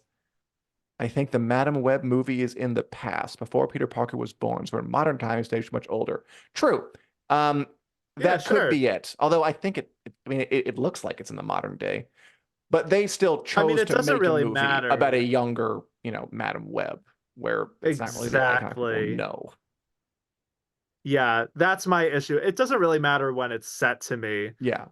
I think the Madam Web movie is in the past, before Peter Parker was born, so in modern times, stage much older. True. Um, Yeah, that could sure. be it. Although I think I mean, it looks like it's in the modern day. But they still I mean, chose it to doesn't make a really movie about a matter. younger, Madam Web, where it's not really the icon people Exactly. know. Yeah, that's my issue. It doesn't really matter when it's set to me. Yeah.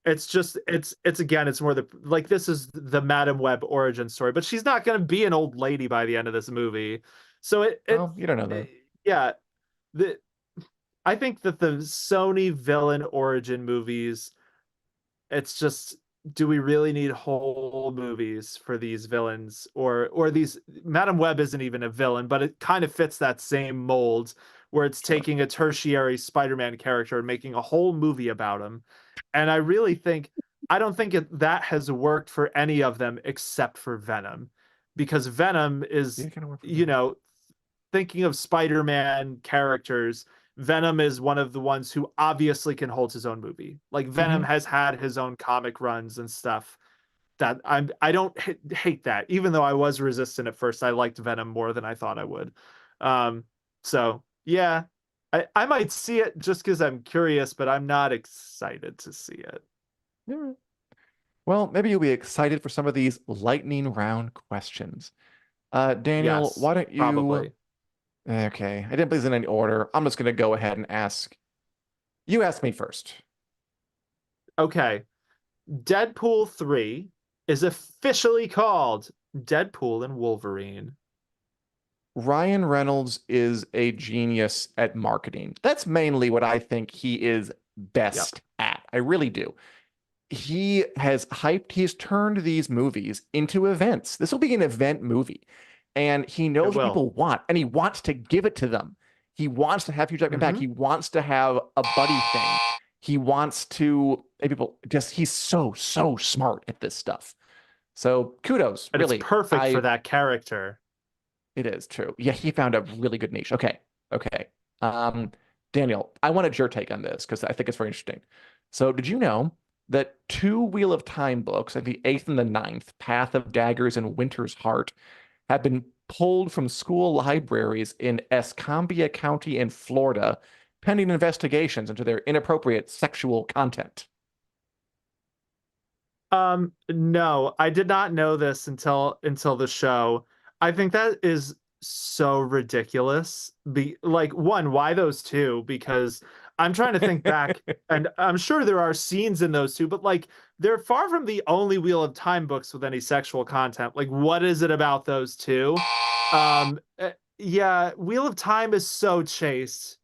It's just it's again, it's more the like this is the Madam Web origin story, but she's not going to be an old lady by the end of this movie. So Well, you don't know that. yeah, the I think that the Sony villain origin movies, it's just, do we really need whole movies for these villains, or these Madam Web isn't even a villain, but it kind of fits that same mold where it's Sure. taking a tertiary Spider-Man character and making a whole movie about him. And I really think I don't think that has worked for any of them except for Venom, because Venom Yeah, is, kind of work for you them. know, thinking of Spider-Man characters, Venom is one of the ones who obviously can hold his own movie. Like Venom Hmm. has had his own comic runs and stuff. That I don't hate that. Even though I was resistant at first, I liked Venom more than I thought I would. Um, so yeah, I might see it just because I'm curious, but I'm not excited to see it. Yeah. Well, maybe you'll be excited for some of these lightning round questions. Daniel, Yes, why don't you? probably. Okay, I didn't put these in any order. I'm just gonna go ahead and ask. You ask me first. Okay, Deadpool 3 is officially called Deadpool and Wolverine. Ryan Reynolds is a genius at marketing. That's mainly what I think he is Yep. best at. I really do. He's turned these movies into events. This will be an event movie. And he It knows what will. people want, and he wants to give it to them. He wants to have Hugh Jackman back. Mm-hmm. He wants to have a buddy thing. He wants to make people just, he's so, so smart at this stuff. So kudos, And it's really. perfect for that character. It is true. Yeah, he found a really good niche. Okay. Okay. Um, Daniel, I wanted your take on this because I think it's very interesting. So, did you know that two Wheel of Time books, like the eighth and the ninth, Path of Daggers and Winter's Heart, have been pulled from school libraries in Escambia County in Florida, pending investigations into their inappropriate sexual content? No, I did not know this until the show. I think that is so ridiculous. Be like, one, why those two? Because I'm trying to think back, and I'm sure there are scenes in those two, but like they're far from the only Wheel of Time books with any sexual content. Like, what is it about those two? Yeah, Wheel of Time is Yeah, so it chaste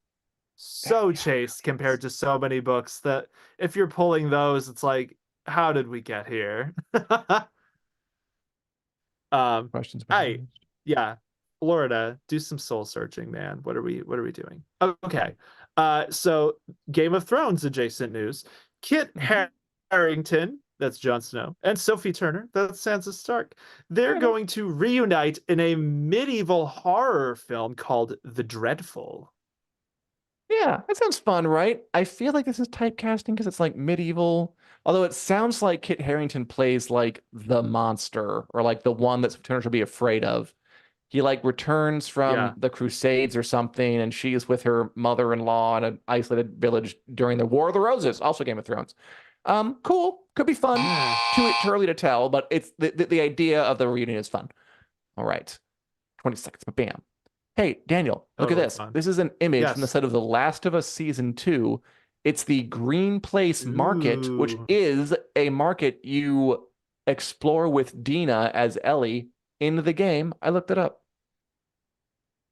really is. compared to so many books that if you're pulling those, it's like, how did we get here? um, Questions been I raised. yeah, Florida, do some soul searching, man. What are we doing? Okay. So Game of Thrones adjacent news. Kit Mhm. Harington, that's Jon Snow, and Sophie Turner, that's Sansa Stark. They're Yeah, going to reunite in a medieval horror film called The Dreadful. yeah, that sounds fun, right? I feel like this is typecasting because it's like medieval. Although it sounds like Kit Harington plays like the monster or like the one that Turner should be afraid of. he like returns from Yeah. the Crusades or something, and she's with her mother-in-law in an isolated village during the War of the Roses, also Game of Thrones. Cool, could be fun. Yeah. Too early to tell, but it's the idea of the reunion is fun. All right, 20 seconds, but bam. Hey, Daniel, look at Totally this. fun. This is an image from the Yes. set of The Last of Us Season 2. It's the Green Place Market, which Ooh. is a market you explore with Dina as Ellie in the game. I looked it up.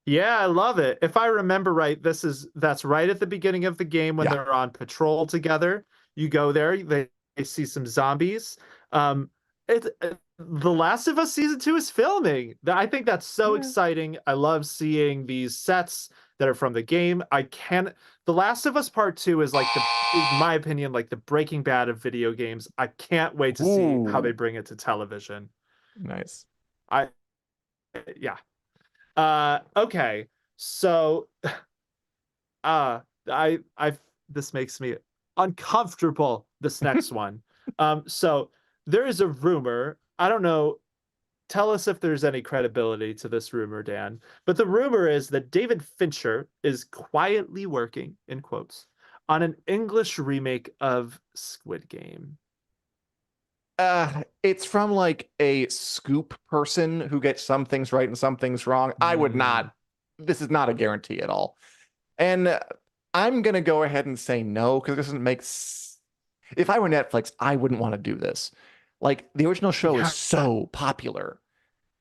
Yeah, I love it. If I remember right, that's right at the beginning of the game when Yeah. they're on patrol together. You go there, they see some zombies. The Last of Us season 2 is filming. I think that's so Yeah. exciting. I love seeing these sets that are from the game. I can The Last of Us Part 2 is like in my opinion, like the Breaking Bad of video games. I can't wait to see how they Ooh, bring it to television. nice. I Yeah. Okay. So uh I this makes me uncomfortable, this next one. So there is a rumor. I don't know. Tell us if there's any credibility to this rumor, Dan. But the rumor is that David Fincher is quietly working, in quotes, on an English remake of Squid Game. It's from like a scoop person who gets some things right and some things wrong. I would Hmm. not, this is not a guarantee at all. And I'm gonna go ahead and say no because it doesn't make if I were Netflix, I wouldn't want to do this. Like the original show is Yeah. so popular.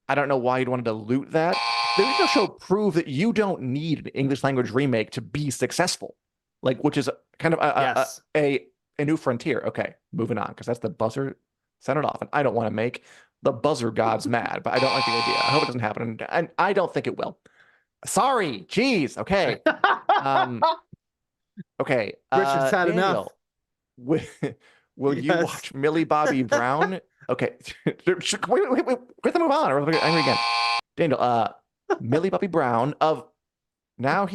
I don't know why you'd want to dilute that. The original show proved that you don't need an English language remake to be successful. Like, which is kind of Yes. a new frontier. Okay, moving on, because that's the buzzer. Send it off. And I don't want to make the buzzer gods mad, but I don't like the idea. I hope it doesn't happen. And I don't think it will. Sorry. Jeez. Okay. Um, okay. Richard's had enough. Daniel, will, will you Yes. watch Millie Bobby Brown? Okay. Wait, we have to move on or we'll get angry again. Daniel, Millie Bobby Brown of now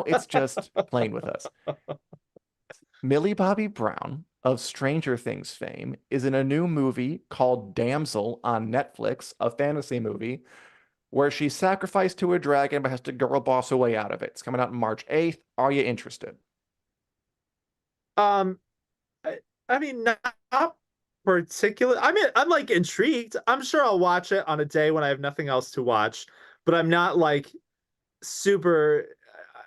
it's just playing with us. Millie Bobby Brown of Stranger Things fame is in a new movie called Damsel on Netflix, a fantasy movie where she's sacrificed to a dragon but has to girl boss her way out of it. It's coming out March 8th. Are you interested? Um, I mean, not particular. I mean, I'm like intrigued. I'm sure I'll watch it on a day when I have nothing else to watch, but I'm not like super.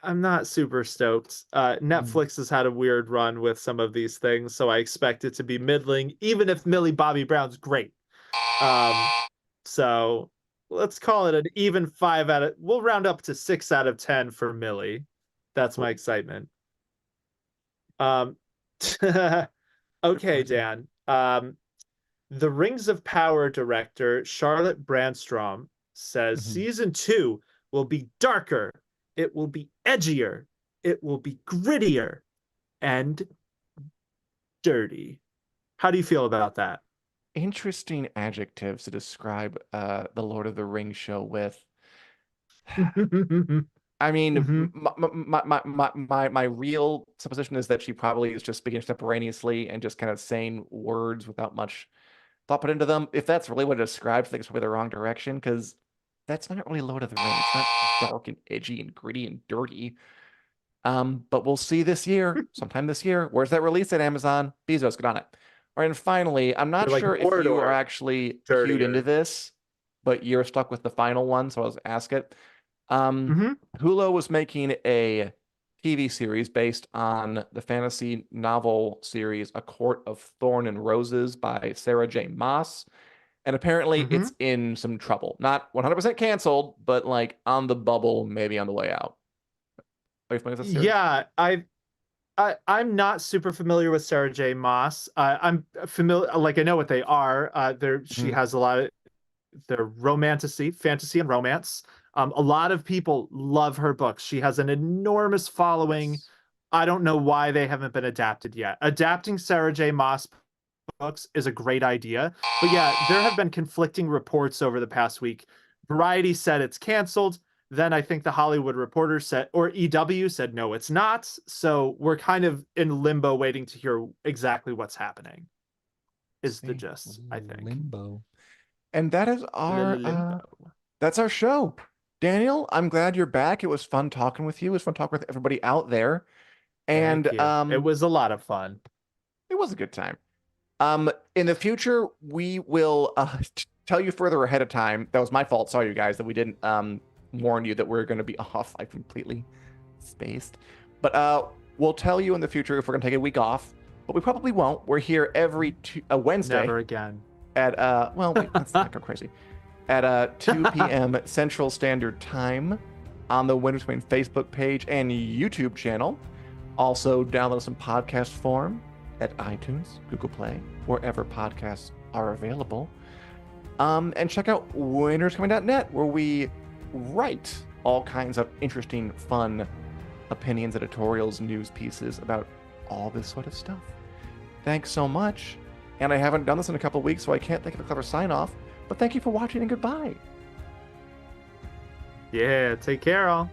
I'm not super stoked. Mm. Netflix has had a weird run with some of these things, so I expect it to be middling, even if Millie Bobby Brown's great. Um, so let's call it an even 5 out of. We'll round up to 6 out of 10 for Millie. That's my Cool. excitement. Um, Good for okay, you. Dan. The Rings of Power director Charlotte Brandstrom says Mhm. season 2 will be darker, it will be edgier, it will be grittier, and dirty. How do you feel about that? Interesting adjectives to describe the Lord of the Rings show with. I mean, Hmm. my real supposition is that she probably is just speaking extemporaneously and just kind of saying words without much thought put into them. If that's really what it describes, I think it's probably the wrong direction because that's not really Lord of the Rings. It's not dark and edgy and gritty and dirty. But we'll see this year, sometime this year. Where's that release at Amazon? Bezos, get on it. All right, and finally, I'm not You're like sure if you are Mordor, actually cued into dirtier. this, but you're stuck with the final one, so I'll ask it. Um, Hmm. Hulu was making a TV series based on the fantasy novel series A Court of Thorn and Roses by Sarah J. Maas. And apparently Hmm. it's in some trouble. Not 100% canceled, but like on the bubble, maybe on the way out. Are you familiar with that series? Yeah, I'm not super familiar with Sarah J. Maas. I'm familiar, like I know what they are. She Mhm. has a lot of they're romantasy, fantasy, and romance. A lot of people love her books. She has an enormous following. Yes. I don't know why they haven't been adapted yet. Adapting Sarah J. Maas books is a great idea. But yeah, there have been conflicting reports over the past week. Variety said it's canceled. Then I think the Hollywood Reporter said, or EW said, no, it's not. So we're kind of in limbo waiting to hear exactly what's happening, is the See, gist, I think. limbo. And that is our Limbo. that's our show. Daniel, I'm glad you're back. It was fun talking with you. It was fun talking with everybody out there. And Thank you. It was a lot of fun. it was a good time. In the future, we will tell you further ahead of time. That was my fault. Sorry, you guys, that we didn't warn you that we're going to be off. I completely spaced. But we'll tell you in the future if we're going to take a week off. But we probably won't. We're here every Wednesday Never again. at well, wait, let's not go crazy. At 2 p.m. Central Standard Time on the Winter Twain Facebook page and YouTube channel. Also, download some podcast form at iTunes, Google Play, wherever podcasts are available. And check out winterscoming.net, where we write all kinds of interesting, fun opinions, editorials, news pieces about all this sort of stuff. Thanks so much. And I haven't done this in a couple of weeks, so I can't think of a clever sign-off. But thank you for watching, and goodbye. Yeah, take care, all.